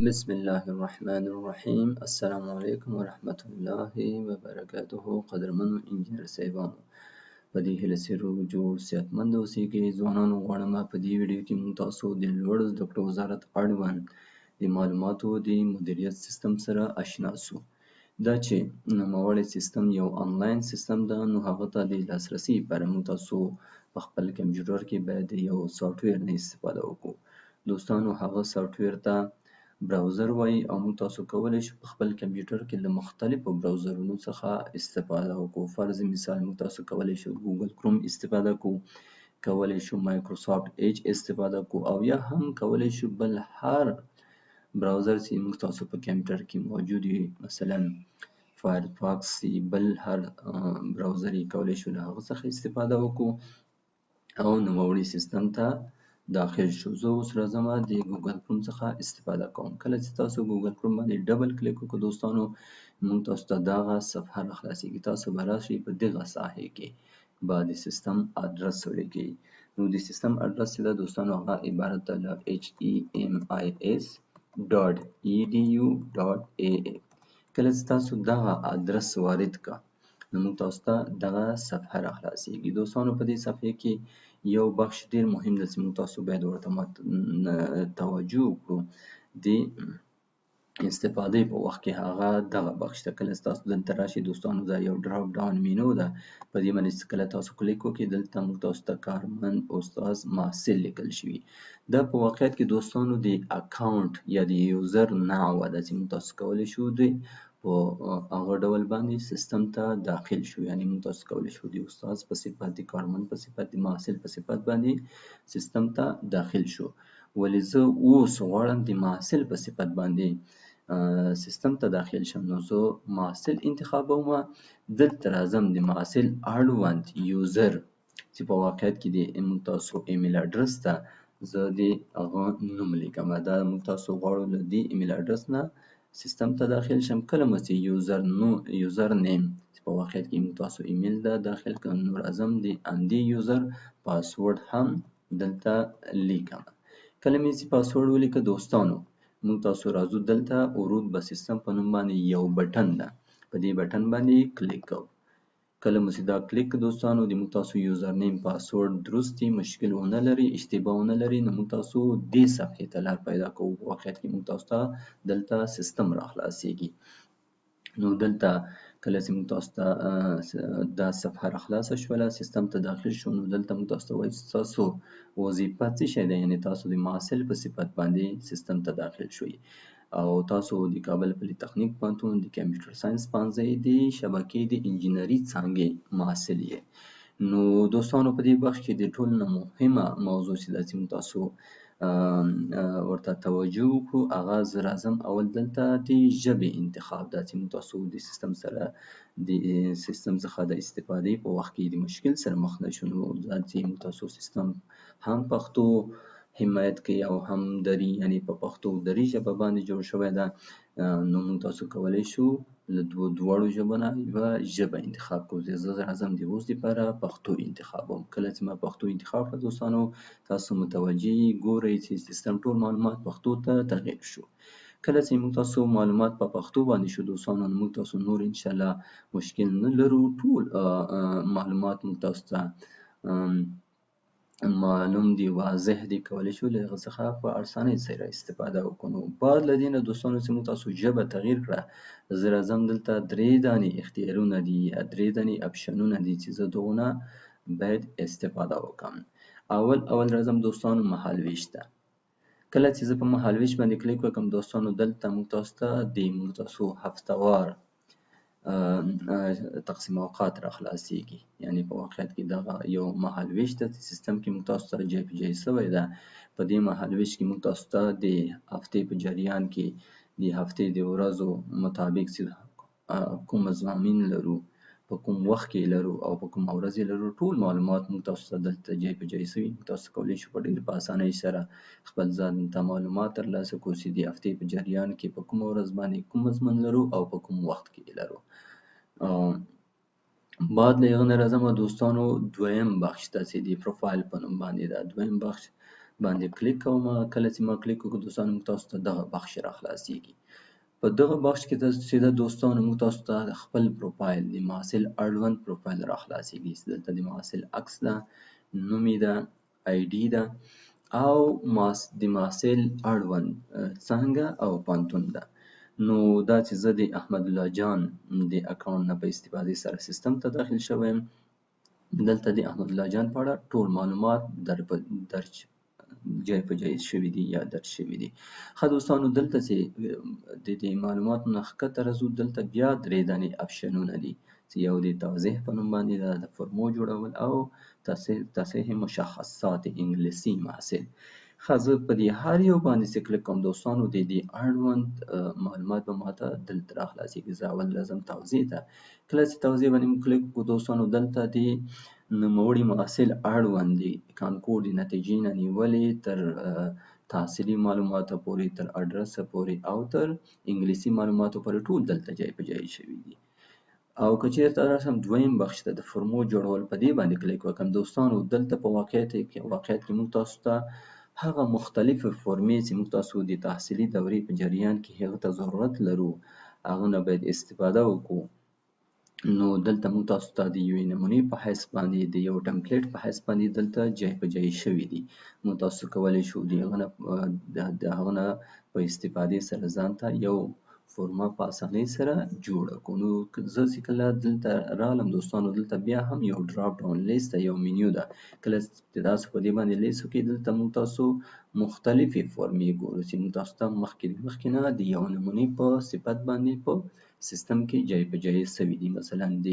بسم الله الرحمن الرحیم. السلام علیکم ورحمت الله وبرکاته. قدرمنو انجینر صاحبانو، په دې هیله چې روغ جوړ صحتمند اوسئ. ځوانانو غواړم په دې ویډیو کې موږ تاسو د لوړ زده کړو وزارت اړوند د معلوماتو د مدیریت سیستم سره آشنا سو. دا چې نوموړی سیستم یو آنلاین سیستم ده، نو هغه ته د لاسرسي لپاره موږ تاسو په خپل کمپیوټر کې باید یو سافټویر نه استفاده وکړو. دوستانو، هغه سافټویر ته براوزر وایي او موږ تاسو کولی شو په خپل کمپیوټر کې له مختلفو براوزرونو څخه استفاده وکړو. فرض مثال موږ تاسو کولی شو ګوګل کروم استفاده کړو، کولی شو مایکروسافټ ایج استفاده کړو، او یا هم کولی شو بل هر براوزر چې موږ تاسو په کمپیوټر کې موجود وي، مثلا فایرفاکس بل هر براوزر یې کولی شو له هغه څخه استفاده وکړو او نوموړي سیستم ته داخل شو. زه اوس راځم د ګوګل کروم څخه استفاده کوم. کله چې تاسو ګوګل کروم باندې ډبل کلیک وکړو دوستانو، موږ تاسو ته دغه صفحه راخلاصیږي. تاسو به راشئ په دغه ساحې کې به د سیستم ادرس ولیکئ. نو د سیستم ادرس چې ده دوستانو، هغه عبارت ده له hemis.edu.aa. کله چې تاسو دغه ادرس وارد کړه، نو موږ تاسو ته دغه صفحه راخلاصیږي. دوستانو، په دې صفحې کې یو بخش ډیر مهم ده چې موږ تاسو باید ورته توجه وکړو. د استفادې په وخت کې هغه دغه بخش ته کله تاسو دلته راشئ دوستانو، دا یو ډراپ ډاون مینو ده. په دې باندې کله تاسو کلیک وکړئ، دلته موږ تاسو ته کارمند استاد محصل لیکل شوي. دا په واقعیت کې دوستانو د اکاونټ یا د یوزر نحوه ده چې موږ تاسو کولی شو دوی په هغه ډول باندې سیستم ته داخل شو. یعنی موږ تاسو کولی شو د استاد په صفت، د کارمند په صفت، د محصل په صفت باندې سیستم ته داخل شو. ولې زه اوس غواړم د محصل په صفت باندې سیستم ته داخل شم، نو زه محصل انتخابوم. دلته راځم د محصل اړوند یوزر چې په واقعیت کې د موږ تاسو ایمیل اډرس ته زه د هغه نوم لیکم. دا موږ تاسو غواړو له دې ایمیل اډرس نه سیستم ته داخل شم. کله مو چې یوزر نیم چې په واقعیت کې موږ تاسو ایمیل ده داخل کړم، نو راځم د همدې یوزر پاسورډ هم دلته لیکم. کله مې چې پاسورډ ولیکه دوستانو، موږ تاسو راځو دلته ورود به سیستم په نوم باندې یو بټن ده، په دې بټن باندې کلیک کوو. کله مو چې دا کلیک دوستانو، د موږ تاسو یوزر نیم پاسورډ درست دي، مشکل ونه لري، اشتباه ونه لري، نو موږ تاسو دې صفحې ته لار پیدا کوو. په واقعیت کې موږ تاسو ته دلته سیستم راخلاصیږي. نو دلته کله چې موږ تاسو ته دا صفحه راخلاصه شوله، سیستم ته داخل شو، نو دلته موږ تاسو ته وایي چې تاسو وظیفه څه شی ده، یعنی تاسو د محصل په صفت باندې سیستم ته داخل شوئ او تاسو د کابل پلی تخنیک پوهنتون د کمپیوټر ساینس پوهنځي د شبکې د انجینري څانګې محصل یې. نو دوستانو، په دې بخش کې د ټولو نه مهمه موضوع چې ده چې موږ تاسو ورته توجه وکړو، هغه زه راځم اول دلته د ژبې انتخاب ده چې موږ تاسو د سیستم سره د سیستم څخه د استفادې په وخت کې د مشکل سره مخ نه شو. نو دا چې موږ تاسو سیستم هم پښتو حمایت کوي او هم دري، یعنی په پښتو دري ژبه باندې جوړ شوی ده. نو موږ تاسو کولی شو له دواړو ژبو نه یوه ژبه انتخاب کړو. زه راځم د اوس دپاره پښتو انتخابوم. کله چې ما پښتو انتخاب کړه دوستانو، تاسو متوجه ګورئ چې سیستم ټول معلومات پښتو ته تغیر شو. کله چې موږ تاسو معلومات په پښتو باندې شو دوستانو، نو موږ تاسو نور انشاءالله مشکل نه لرو. ټول معلومات موږ تاسو ته معلوم دي، واضح دي، کولی شو له هغه څخه په اسانۍ سره استفاده وکړو. نو بعد له دې نه دوستانو چې موږ تاسو ژبه تغیر کړه، زه راځم دلته 3 دانې اختیارونه دي یا 3 دانې اپشنونه دي چې زه دغو نه باید استفاده وکړم. اول راځم دوستانو مهالویش ته. کله چې زه په مهالویش باندې کلیک وکړم دوستانو، دلته موږ تاسو ته د موږ تاسو هفتوار تقسیم اوقات راخلاصیږي. یعنی په واقعیت کې دغه یو مهالویش ده چې سیستم کې موږ تاسو ته جای په جای شوی ده. په دې مهالویش کې موږ تاسو ته د هفتې په جریان کې د هفتې د ورځو مطابق چې کوم مضامین لرو، په کوم وخت کې لرو او په کومه ورځ یې لرو، ټول معلومات موږ تاسو ته دلته جای په جای شوي. تاسو کولی شو په ډېر په اسانۍ سره خپل ځان ته معلومات ترلاسه کړو چې د هفتې په جریان کې په کومه ورځ باندې کوم مضمون لرو او په کوم وخت کې لرو. بعد له هغه نه راځم دوستانو دویم بخش ته چې د پروفایل په نوم باندې ده. دویم بخش باندې کلیک کوم. کله چې ما کلیک وکړ دوستانو موږ تاسو ته دغه بخش را خلاصیږي. په دغه بخش کې سیده دوستانو موږ تاسو ته خپل پروفایل د محصل اړوند پروفایل را خلاصیږي. دلته د محصل عکس ده، نوم یې ده، آی ډي ده او د محصل اړوند څانګه او پوهنتون ده. نو دا چې زه د احمد الله جان د اکاونټ نه په استفادې سره سیستم ته داخل شوی یم، دلته د احمد الله جان په اړه ټول معلومات درج جای په جای شوي دي یا درج شوي دي. ښه دوستانو دلته چې د دې معلوماتو نه ښکته راځو، دلته بیا درې دانې اپشنونه دي چې یو د توضیح په نوم باندې ده، د فرمو جوړول او تصحیح مشخصات انګلیسي محصل. ښه زه په دې هر یو باندې چې کلیک کوم دوستانو د دې اړوند معلومات به ماته دلته را خلاصیږي. زه اول راځم توضیح ته. کله چې توضیح باندې موږ کلیک وکړو دوستانو دلته د نوموړي محصل اړوند د کانکور د نتیجې نه نیولې تر تحصیلي معلوماتو پورې، تر اډرسه پورې او تر انګلیسي معلوماتو پورې ټول دلته جای په جای شوي دي. او که چېرته راشم دویم بخش ته د فرمو جوړول، په دې باندې کلیک وکړم دوستانو دلته په واقعیت کې موږ تاسو ته هغه مختلفې فرمې چې موږ تاسو د تحصیلي دورې په جریان کې هغه ته ضرورت لرو هغه نه باید استفاده وکړو. نو دلته موږ تاسو ته د یوې نمونې په حیث باندې د یو ټمپلیټ په حیث باندې دلته جای په جای شوي دي. موږ تاسو کولی شو د هغه نه په استفادې سره ځان ته یو فرما په اسانۍ سره جوړه کړو. نو زه چې کله دلته رالم دوستانو دلته بیا هم یو ډراپ ډاون لیست ده، یو منیو ده. کله چې تاسو په دې باندې لیست وکړئ دلته موږ تاسو مختلفې فرمې ګورو چې موږ تاسو ته مخکې نه د یو نمونې په صفت باندې په سیستم کې جای په جای شوي دي. مثلا د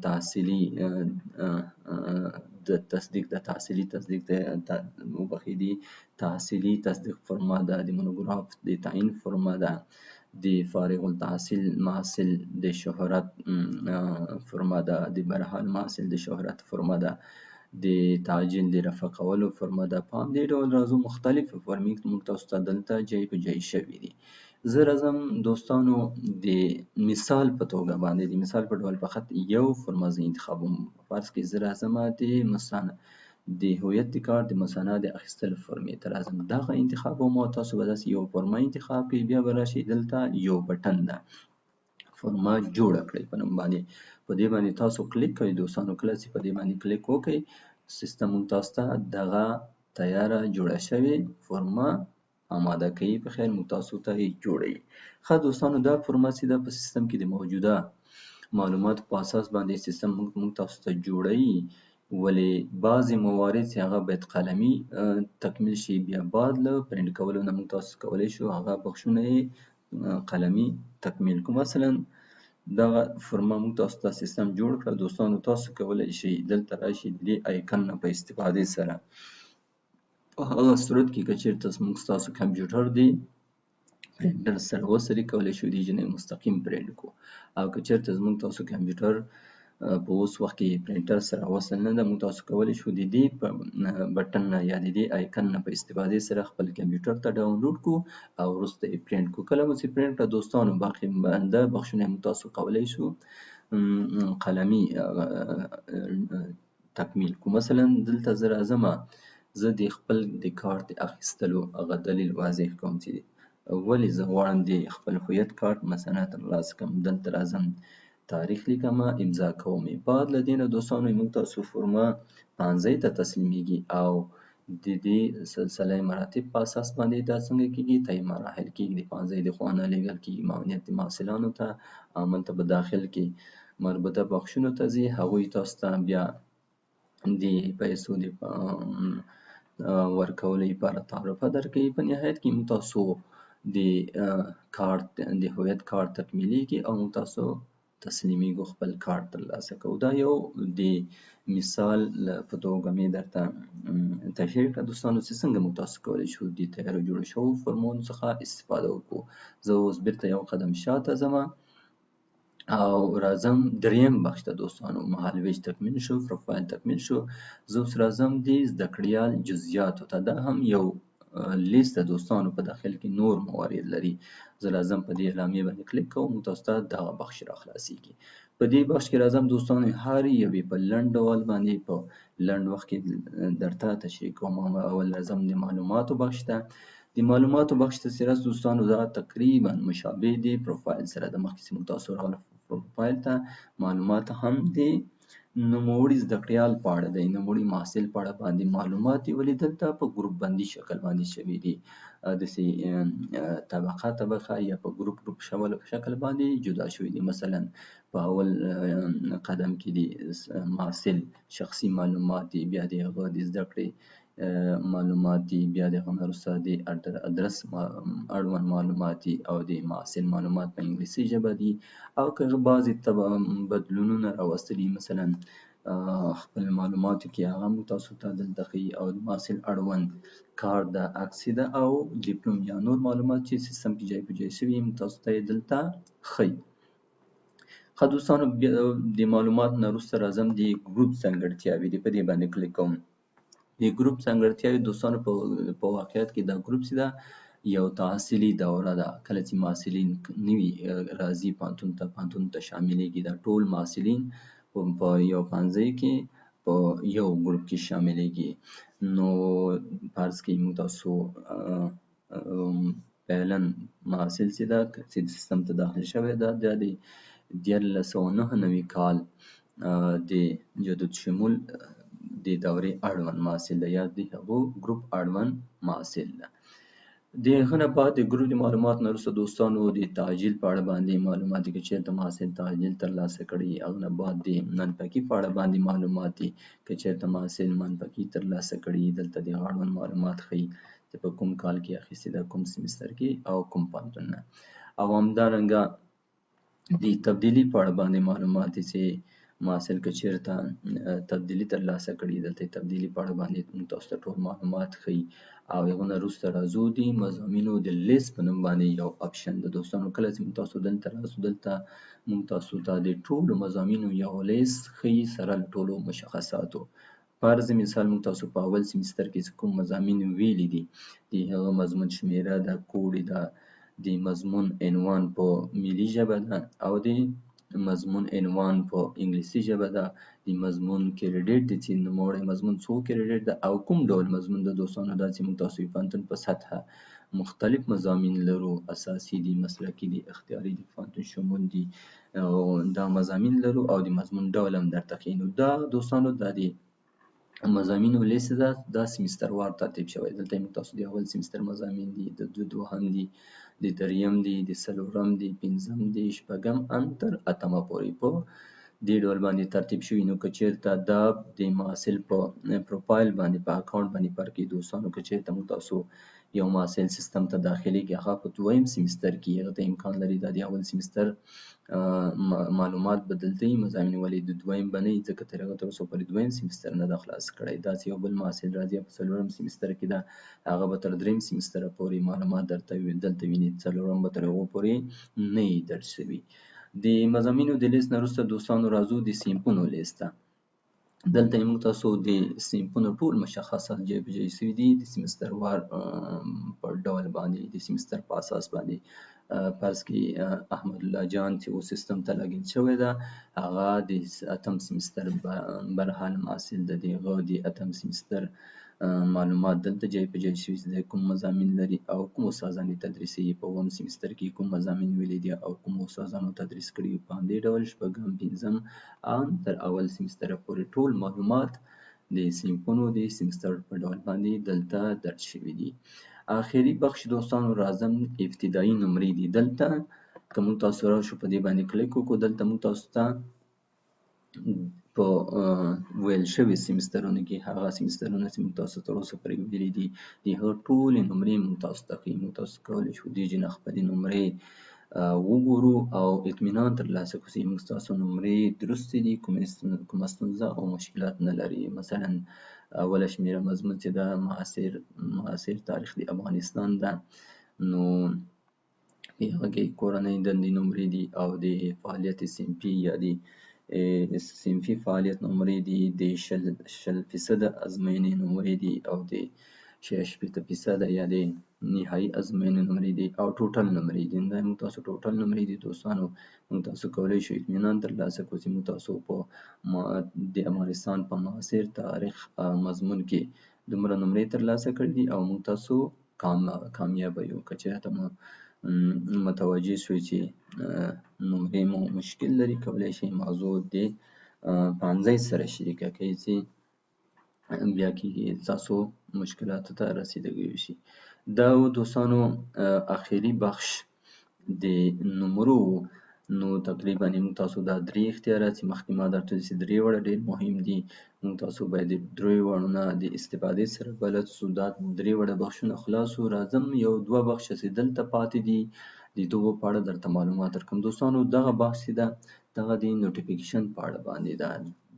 تحصیلي د تصدیق د تحصیلي تصدیق تحصیلي تصدیق فرما ده، د مونوګراف د تعیین فرما ده، د فارغ التحصیل محصل د شهرت فرما ده، د برحال محصل د شهرت فرما ده، د تعجیل د رفع کولو فرما ده. په همدې ډول راځو مختلف فرمې موږ تاسو ته دلته جای په جای شوي دي. زه راځم دوستانو د مثال په توګه باندې د مثال په ډول فقط یو فرما زه انتخابوم. فرض کړئ زه راځم د هویت د کارت د مثانه د اخیستلو فرمې ته راځم، دغه انتخابوم او تاسو به داسې یو فرما انتخاب کړئ. بیا به راشئ دلته یو بټن ده فرما جوړه کړئ په نوم باندې، په دې باندې تاسو کلیک کوئ دوستانو. کله چې په دې باندې کلیک وکړئ سیستم تاسو ته دغه تیاره جوړه شوې فرما آماده کوي، په خیر موږ تاسو ته یې جوړوي. ښه دوستانو دا فرما چې ده په سیستم کې د موجوده معلوماتو په اساس باندې سیستم موږ تاسو ته جوړوي، ولې بعضې موارد چې هغه باید قلمي تکمیل شي، بیا بعد له پرنټ کولو نه موږ تاسو کولی شو هغه بخشونه یې قلمي تکمیل کړو. مثلا دغه فرما موږ تاسو ته سیستم جوړ کړه دوستانو. تاسو کولی شئ دلته راشئ د دې آیکن نه په استفادې سره په هغه صورت کې که چېرته موږ ستاسو کمپیوټر دی پرنټر سره وصل کولی شو دې جنې مستقیم پرنټ کړو، او که چېرته زموږ تاسو کمپیوټر په اوس وخت کې پرنټر سره وصل نه ده موږ تاسو کولی شو د دې بټن نه یا د دې آیکن نه په استفادې سره خپل کمپیوټر ته ډاونلوډ کړو او وروسته یې پرنټ کړو. کله مو چې پرنټ کړه دوستانو باقي بنده بخشونه موږ تاسو کولی شو قلمي تکمیل کړو. مثلا دلته زه راځم، زه د خپل د کارت اخیستلو هغه دلیل واضح کوم چې ولې زه غواړم د خپل هویت کارت مثلا ترلاسه کړم. دلته راځم تاریخ لیکم، امضا کوم. بعد له دې نه دوستانو موږ تاسو فرما پانځۍ ته تسلیمیږي او د دې سلسله مراتب په اساس باندې دا څنګه کیږي طی مراحل کیږي. د پانځۍ د خوا نه لیږل کیږي معاونیت د محصلانو ته، عمل ته به داخل کې مربوطه بخشونو ته ځي، هغوی تاسو ته بیا د پیسو د ورکولو لپاره تعرفه درکوي. په نهایت کې موږ تاسو د کارت د هویت کارت تکمیلیږي او موږ تاسو تسلیمیږو، خپل کارت ترلاسه کوو. دا یو د مثال په توګه مې درته تشریح کړه دوستانو چې څنګه موږ تاسو کولی شو د تیاره جوړو شوو فرمونو څخه استفاده وکړو. زه اوس بیرته یو قدم شاته ځم او راځم دریم بخش ته دوستانو. مهال ویش تکمیل شو، پروفایل تکمیل شو. زه اوس راځم د زده کړیال جزئیاتو ته. دا هم یو لیست د دوستانو په داخل کې نور موارد لري. زه راځم په دې اعلامیې باندې کلیک کوم، تاسو ته دغه بخش را خلاصیږي. په دې بخش کې راځم دوستانو، هر یوې په لنډ ډول باندې په لنډ وخت کې درته تشریح کوم. اول راځم د معلوماتو بخش ته. د معلوماتو بخش ته چې راځو دوستانو، دا تقریبا مشابه دی پروفایل سره. د مخکې چې موږ تاسو راغلو پروفایل ته، معلومات هم دی نوموړي زده کړیال په اړه دی، نوموړي محصل په اړه باندې معلومات یې ولې دلته په ګروپ بندي شکل باندې شوي دي، داسې طبقه یا په ګروپ شکل باندې جدا شوي دي. مثلا په اول قدم کې د محصل شخصي معلومات دي، بیا د هغه د زده کړې معلومات دي، بیا د هغه نه وروسته د ادرس اړوند معلومات دي، او د محصل معلومات په انګلیسي ژبه دي. او که بعضې بدلونونه راوستلي، مثلا خپل معلوماتو کې هغه موږ تاسو ته دلته ښیي، او د محصل اړوند کارت ده، عکس ده، او ډیپلوم یا نور معلومات چې سیستم کې جای په جای شوي موږ تاسو ته یې دلته ښیي. ښه دوستانو، د معلومات نه وروسته راځم د ګروپ ځانګړتیاوې دي، په دې باندې کلیک کوم. د ګروپ ځانګړتیاوې دوستانو په واقعیت کې دا ګروپ چې ده یو تحصیلي دوره ده. کله چې محصلین نوي راځي پوهنتون ته شاملیږي، دا ټول محصلین په یو پوهنځي کې په یو ګروپ کې شاملیږي. نو فرض کړئ موږ تاسو فعلا محصل چې ده چې سیستم ته داخل شوی ده، دا د 1999 کال د جدود شمول د دورې اړوند محصل ده، یا د هغو ګروپ اړوند محصل ده. د هغه نه بعد د ګروپ د معلومات نه وروسته دوستانو د تعجیل په اړه باندې معلومات دي، که چېرته محصل تعجیل ترلاسه کړي. هغه نه بعد د منفکي په اړه باندې معلومات دي، که چېرته محصل منفکي ترلاسه کړي. دلته د اړوند معلومات ښیي چې په کوم کال کې اخیستې ده، کوم سیمستر کې، او کوم پوهنتون نه. او همدارنګه د تبدیلي په اړه باندې معلومات دي، چې محصل که چېرته تبدیلي ترلاسه کړي، دلته تبدیلي په اړه باندې موږ تاسو ته ټول معلومات ښیي. او هغه نه وروسته راځو د مضامینو د لیست په نوم باندې یو اپشن ده دوستانو. کله چې موږ تاسو دلته راځو، دلته موږ تاسو ته د ټولو مضامینو یو لیست ښیي سره له ټولو مشخصاتو. فرض مثال موږ تاسو په اول سیمستر کې کوم مضامین ویلي دي، د هغه مضمون شمیره ده، کوډ ده، د مضمون عنوان په ملي ژبه ده، او د مضمون عنوان په انګلیسي ژبه ده، د مضمون کریډیټ دي چې نوموړی مضمون څو کریډیټ ده، او کوم ډول مضمون ده دوستانو. دا چې موږ تاسو پوهنتون په سطحه مختلف مضامین لرو، اساسي دي، مسلکي دي، اختیاري دي، پوهنتون شمول دي، او دا مضامین لرو، او د مضمون ډول هم درته ښیي. نو دا دوستانو دا د مضامینو لیست ده، دا سیمستر وار ترتیب شوی. دلته موږ تاسو د اول سیمستر مضامین دي، د دوهم دي، د دریم دي، د څلورم دي، پنځم دي، شپږم ان تر اتمه پورې په دې ډول باندې ترتیب شوي. نو که چېرته دا د محصل په پروفایل باندې په اکاونټ باندې فرق کوي دوستانو. که چېرته موږ تاسو یو محصل سیستم ته داخليږي، هغه په دویم سیمستر کې، هغه ته امکان لري دا د اول سیمستر معلومات بدلته مضامین ولې د دویم به نه وي، ځکه تر هغه تر اوسه پورې دویم سیمستر نه ده خلاص کړی. داسې یو بل محصل راځي په څلورم سیمستر کې ده، هغه به تر دریم سیمستر پورې معلومات دلته ویني، څلورم به تر هغو پورې نه وي درج شوي. د مضامینو د لیست نه وروسته دوستانو راځو د صنفونو لیست ته. دلته موږ تاسو د صنفونو ټول مشخصات جای په جای شوي دي، د سیمستر وار په ډول باندې، د سیمستر په اساس باندې. فرض کړئ احمد الله جان چې اوس سیستم ته لاګین شوی ده، هغه د اتم سیمستر برحال محصل ده، د هغه د اتم سیمستر معلومات دلته جای په جای شوي چې کوم مضامین لري، او کوم استادان یې تدریسي په اووم سیمستر کې کوم مضامین ویلي دي، او کوم استادانو تدریس کړي په همدې ډول شپږم، پنځم ان تر اول سیمستر پورې ټول معلومات د صنفونو د سیمستر په ډول باندې دلته درج شوي دي. آخري بخش دوستانو راځم ابتدایي نمرې دي. دلته که موږ تاسو راشو په دې باندې کلیک وکړو، دلته موږ تاسو ته په ویل شوي سیمسترونو کې هغه سیمسترونه چې موږ تاسو تر اوسه پورې ویلي دي، د هغه ټولې نمرې موږ تاسو ته ښیي. موږ تاسو کولی شو دې جې نه خپلې نمرې وګورو او اطمینان ترلاسه کړو چې موږ ستاسو نمرې درستې دي، کومه ستونزه او مشکلات نه لري. مثلا اوله شمیره مضمون چې ده معاصر تاریخ د افغانستان ده، نو په هغه کې کورنۍ دندې نمرې دي، او د فعالیت صنفي یا د صنفي فعالیت نمرې دي، د 0% ازموینې نمرې دي، او د 60% یا د نهایي ازموینې نمرې دي او ټوټل نمرې دي. دا موږ تاسو ټوټل نمرې دي دوستانو. موږ تاسو کولی شو اطمینان ترلاسه کړو چې موږ تاسو په د افغانستان په معاصر تاریخ مضمون کې دومره نمرې ترلاسه کړي دي او موږ تاسو کامیابه یو. که چېرته مو متوجه شوئ چې نمرې مو مشکل لري، کولی شئ موضوع د پانځۍ سره شریکه کړئ چې بیا کېږي تاسو مشکلاتو ته رسیدګي وشي. دا و دوستانو اخري بخش د نمرو. نو تقریبا موږ تاسو دا درې اختیارات چې مخکې ما درته ویل چې درې وړه ډېر مهم دي، موږ تاسو باید د درې وړو نه د استفادې سره بلد سو. دا درې وړه بخشونه خلاص وو. راځم یو دوه بخشه چې دلته پاتې دي د دغو په اړه درته معلومات درکړم. دوستانو دغه بحث چې ده دغه د نوټیفیکیشن په اړه باندې ده،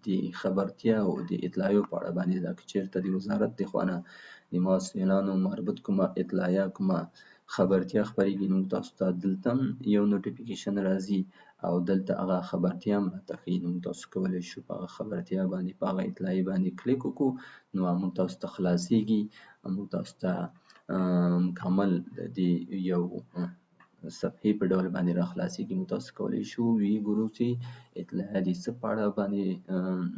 د خبرتیا او د اطلاعیو په اړه باندې ده. که چېرته د وزارت د خوا نه د محصلینو مربوط کومه اطلاعیه کومه خبرتیا خپریږي، نو تاسو ته دلته یو نوټیفیکیشن راځي او دلته هغه خبرتیا هم راته ښیي. نو تاسو کولی شو په هغه خبرتیا باندې په هغه اطلاعیې باندې کلیک وکړو، نو موږ تاسو ته خلاصیږي. موږ تاسو ته مکمل د یو صفحې په ډول باندې را خلاصیږي. موږ تاسو کولی شو وګورو چې اطلاعیه د څه په اړه باندې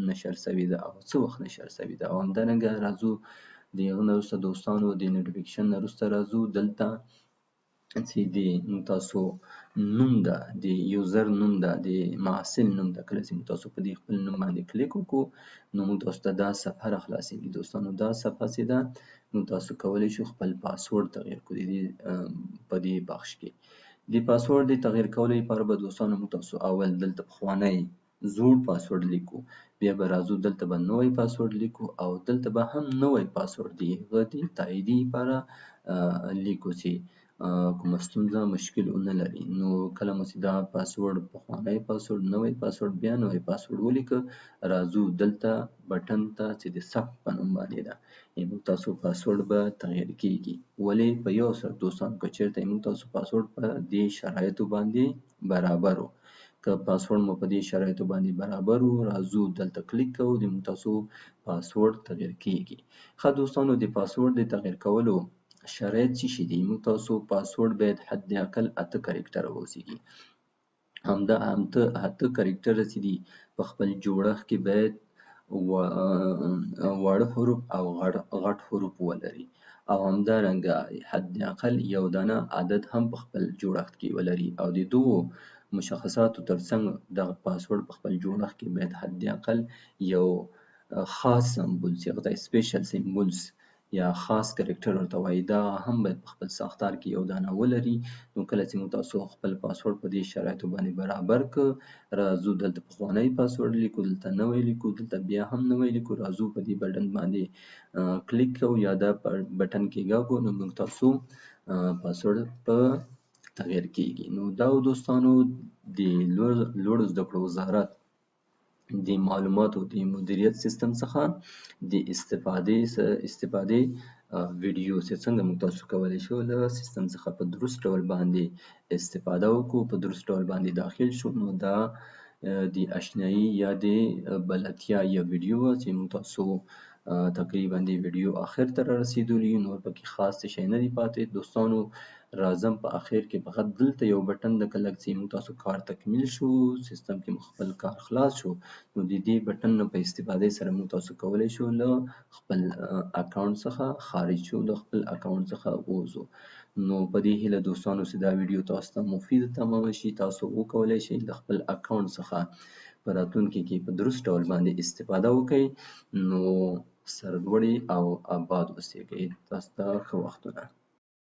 نشر شوې ده او څه وخت نشر شوې ده. او همدارنګه راځو د هغه نه وروسته دوستانو د نوټیفیکیشن نه وروسته راځو دلته چې د موږ تاسو نوم ده، د یوزر نوم ده، د محصل نوم ده. کله چې موږ تاسو په دې خپل نوم باندې کلیک وکړو نو موږ تاسو ته دا صفحه را خلاصیږي. دوستانو دا صفحه چې ده موږ تاسو کولی شو خپل پاسورډ تغیر کړو په دې بخش کې. د پاسورډ د تغیر کولو لپاره به دوستانو موږ تاسو اول دلته پخوانی زوړ پاسورډ لیکو، بیا به راځو دلته به نوی پاسورډ لیکو او دلته به هم نوی پاسورډ د هغه د تاییدي لپاره لیکو چې کومه ستونزه مشکل ونه لري. نو کله مو چې دا پاسورډ پخوانی پاسورډ نوی پاسورډ بیا نوی پاسورډ ولیکه، راځو دلته بټن ته چې د ثبت په نوم باندې ده موږ تاسو پاسورډ به تغیر کیږي. ولې په یو سر دوستانو که چېرته موږ تاسو پاسورډ په دې شرایطو باندې برابر و، که پاسورډ مو په دې شرایطو باندې برابر و، راځو دلته کلیک کوو د موږ تاسو پاسورډ تغیر کیږي. ښه دوستانو د پاسورډ د تغیر کولو شرایط څه شي دي؟ موږ تاسو پاسورډ باید حد اقل 8 کریکټره واوسیږي. همدا 8 کریکټره چې دي په خپل جوړښت کې باید واړه حروف او غټ حروف ولري او همدارنګه حد اقل یو دانه عدد هم په خپل جوړښت کې ولري او د دوو مشخصاتو ترڅنګ دغه پاسورډ په خپل جوړښت کې باید حد اقل یو خاص سمبولز یا سپیشل سمبولز یا خاص کریکټر ورته وایي، دا هم باید په خپل ساختار کې یو دانه ولري. نو کله چې موږ تاسو خپل پاسورډ په دې شرایطو باندې برابر کړ، راځو دلته پخوانی پاسورډ لیکو، دلته نوی لیکو، دلته بیا هم نوی لیکو، راځو په دې بټن باندې کلیک کوو یا دا بټن کېکاږو نو موږ تاسو پاسورډ په تغیر کیږي. نو دا دوستانو د لوړو زده کړو وزارت د معلوماتو د مدیریت سیستم څخه د استفادې ویډیو چې څنګه موږ تاسو کولی شو له سیستم څخه په درست ډول باندې استفاده وکړو، په درست ډول باندې داخل شو. نو دا د آشنایي یا د بلدتیا یا ویډیو چې موږ تاسو تقریبا د ویډیو آخر ته را رسیدلی، نور پکې خاص څه شی نه دی پاتې. دوستانو راځم په اخر کې فقط دلته یو بټن د کلک چې موږ تاسو کار تکمیل شو، سیستم کې مو خپل کار خلاص شو، نو د دې بټن په استفادې سره موږ تاسو کولی شو له خپل اکاونټ څخه خارج شو، له خپل اکاونټ څخه ووځو. نو په دې هیله دوستانو چې دا ویډیو تاسو ته مفید تمامه شي، تاسو وکولی شئ له خپل اکاونټ څخه په راتلونکي کې په درست ډول باندې استفاده وکړئ. نو سرلوړي او آباد اوسئ. تاسو ته ښه وختونه.